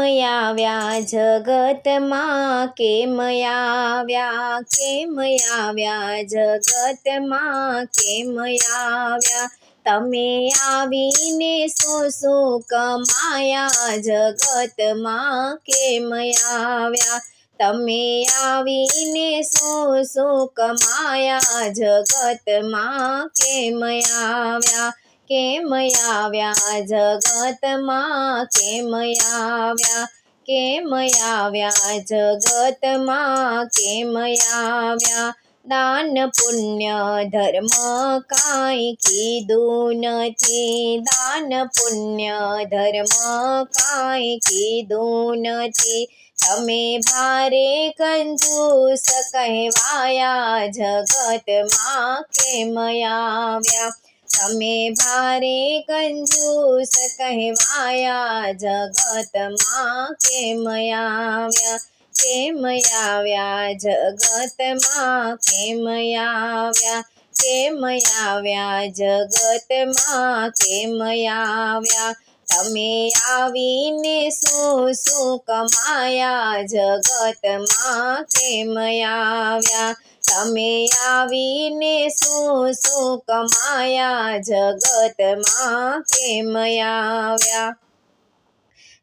આવ્યા જગતમાં, કેમ આવ્યા, કેમ આવ્યા જગતમાં, કેમ આવ્યા. તમે આવીને શું શું કમાયા જગતમાં, કેમ આવ્યા. તમે આવીને શું શું કમાયા જગતમાં, કેમ આવ્યા. કેમ આવ્યા જગતમાં, કેમ આવ્યા. કેમ આવ્યા જગતમાં, કેમ આવ્યા. દાન પુણ્ય ધર્મ કાંઈ કીધું નથી, દાન પુણ્ય ધર્મ કાંઈ કીધું નથી. તમે ભારે કંજૂસ કહેવાયા જગતમાં, કેમ આવ્યા. તમે ભારે કંજૂસ કહેવાયા જગતમાં, કેમ આવ્યા. કેમ આવ્યા જગતમાં, કેમ આવ્યા. કેમ આવ્યા જગતમાં, કેમ આવ્યા. તમે આવીને શું શું કમાયા જગતમાં, કેમ આવ્યા. તમે આવીને શું શું કમાયા જગતમાં, કેમ આવ્યા.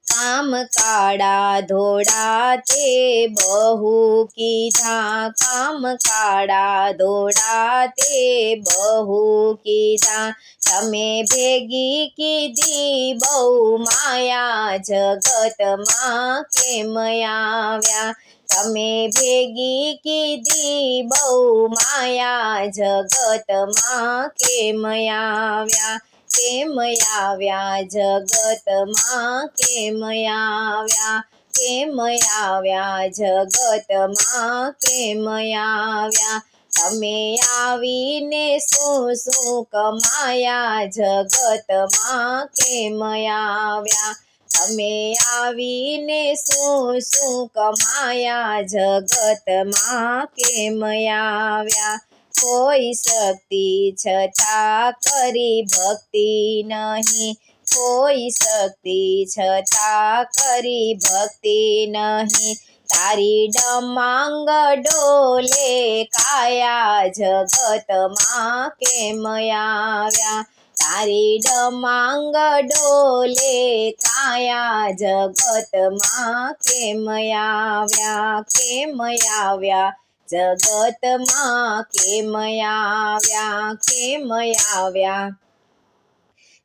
કામ કાળા ધોળા તે બહુ કીધા, કામ કાળા ધોળા તે બહુ કીધા. તમે ભેગી કીધી બહુ માયા જગતમાં, કેમ આવ્યા. તમે ભેગી કીધી બહુ માયા જગતમાં, કેમ આવ્યા. કેમ આવ્યા જગતમાં, કેમ આવ્યા. કેમ આવ્યા જગતમાં, કેમ આવ્યા. તમે આવીને શું શું કમાયા જગતમાં, કેમ આવ્યા. તમે આવીને શું શું કમાયા જગતમાં, કેમ આવ્યા. કોઈ શક્તિ છતાં કરી ભક્તિ નહીં, કોઈ શક્તિ છતાં કરી ભક્તિ નહીં. તારી ડમાંગ ડોલે કાયા જગતમાં, કેમ આવ્યા. તારી ડમાંગ ડોલે કાયા જગતમાં, કેમ આવ્યા. કેમ આવ્યા જગતમાં, કેમ આવ્યા. કેમ આવ્યા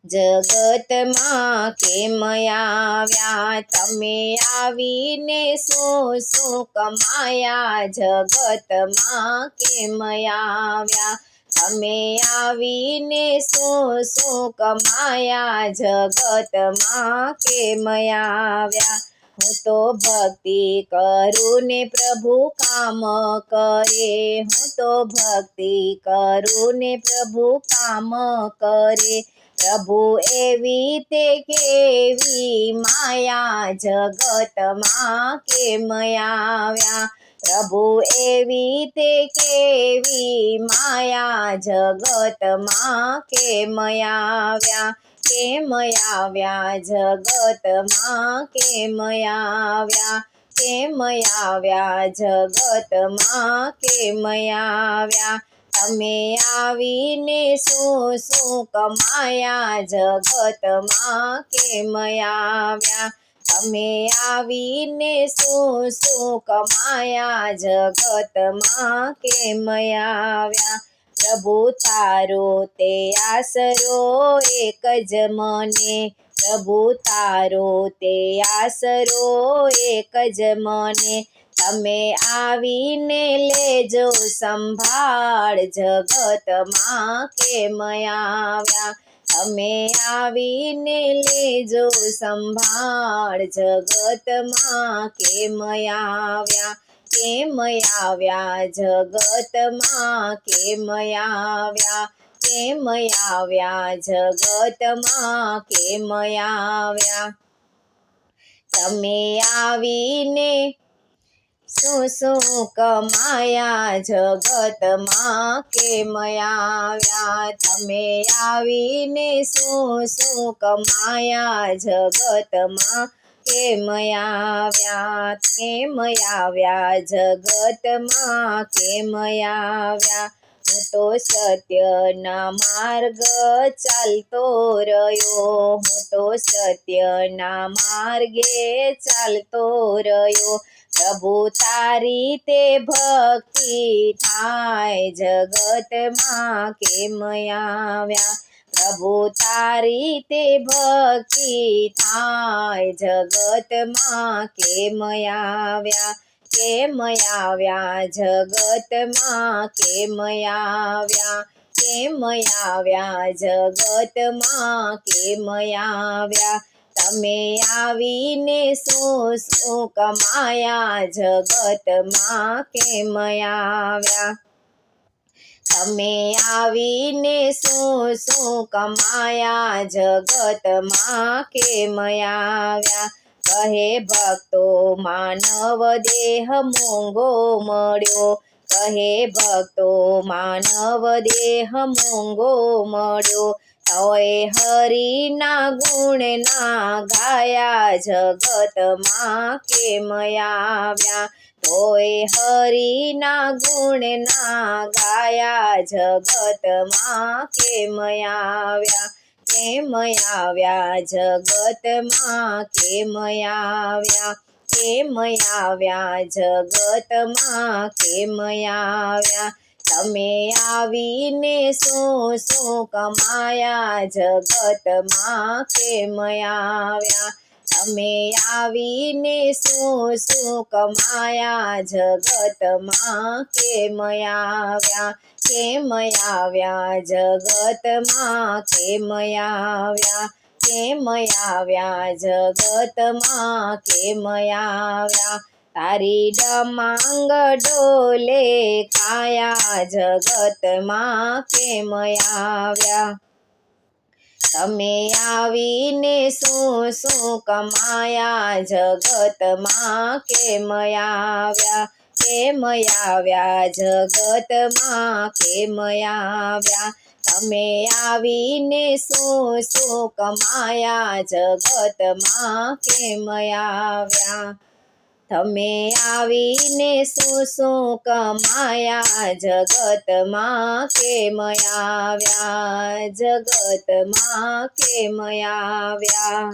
જગતમાં, કેમ આવ્યા. તમે આવીને શું શું કમાયા જગતમાં, કેમ આવ્યા. તમે આવીને શું શું કમાયા જગતમાં, કેમ આવ્યા. હું તો ભક્તિ કરું ને પ્રભુ કામ કરે, હું તો ભક્તિ કરું ને પ્રભુ કામ કરે. પ્રભુ એવી તે કેવી માયા જગતમાં, કેમ આવ્યા. પ્રભુ એવી તે કેવી માયા જગતમાં, કેમ આવ્યા. કેમ આવ્યા જગતમાં, કેમ આવ્યા. કેમ આવ્યા જગતમાં, કેમ આવ્યા. તમે આવીને શું શું કમાયા જગતમાં, કેમ આવ્યા. તમે આવીને શું શું કમાયા જગતમાં, કેમ આવ્યા. પ્રભુ તારો તે આસરો એક જ મને, પ્રભુ તારો તે આસરો એક જ મને. તમે આવીને લેજો સંભાળ જગતમાં, કેમ આવ્યા. તમે આવીને લેજો સંભાળ જગતમાં, કેમ આવ્યા. કેમ આવ્યા જગતમાં, કેમ આવ્યા. કેમ આવ્યા જગતમાં, કેમ આવ્યા. તમે આવીને શું શું કમાયા જગતમાં, કેમ આવ્યા. તમે આવીને શું શું કમાયા જગતમાં, કેમ આવ્યા કેમ આવ્યા જગતમાં કેમ આવ્યા હું તો સત્યના માર્ગ ચાલતો રહ્યો હું તો સત્યના માર્ગે ચાલતો રહ્યો પ્રભુ તારી તે ભક્તિ થાય જગતમાં કેમ આવ્યા પ્રભુ તારી તે ભક્તિ થાય જગતમાં કેમ આવ્યા જગતમાં કેમ આવ્યા જગતમાં કેમ આવ્યા તમે આવીને શું કમાયા જગતમાં કેમ આવ્યા તમે આવીને શું કમાયા જગતમાં કેમ આવ્યા કહે ભક્તો માનવ દેહ મોંઘો મળ્યો કહે ભક્તો માનવ દેહ મોંઘો મળ્યો તોય હરિના ગુણ ના ગાયા જગતમાં કેમ આવ્યા તોય હરિના ગુણ ના ગાયા જગતમાં કેમ આવ્યા જગતમાં કેમ આવ્યા જગતમાં કેમ આવ્યા તમે આવીને શું કમાયા જગતમાં કેમ આવ્યા તમે આવીને શું કમાયા જગતમાં કેમ આવ્યા જગતમાં કેમ આવ્યા જગતમાં કેમ આવ્યા તારી ડમાંગ ડોલે કાયા જગતમાં કેમ આવ્યા તમે આવીને શું કમાયા જગતમાં કેમ આવ્યા જગતમાં કેમ આવ્યા તમે આવીને શું કમાયા જગતમાં કેમ આવ્યા તમે આવીને શું કમાયા જગતમાં કેમ આવ્યા જગતમાં કેમ આવ્યા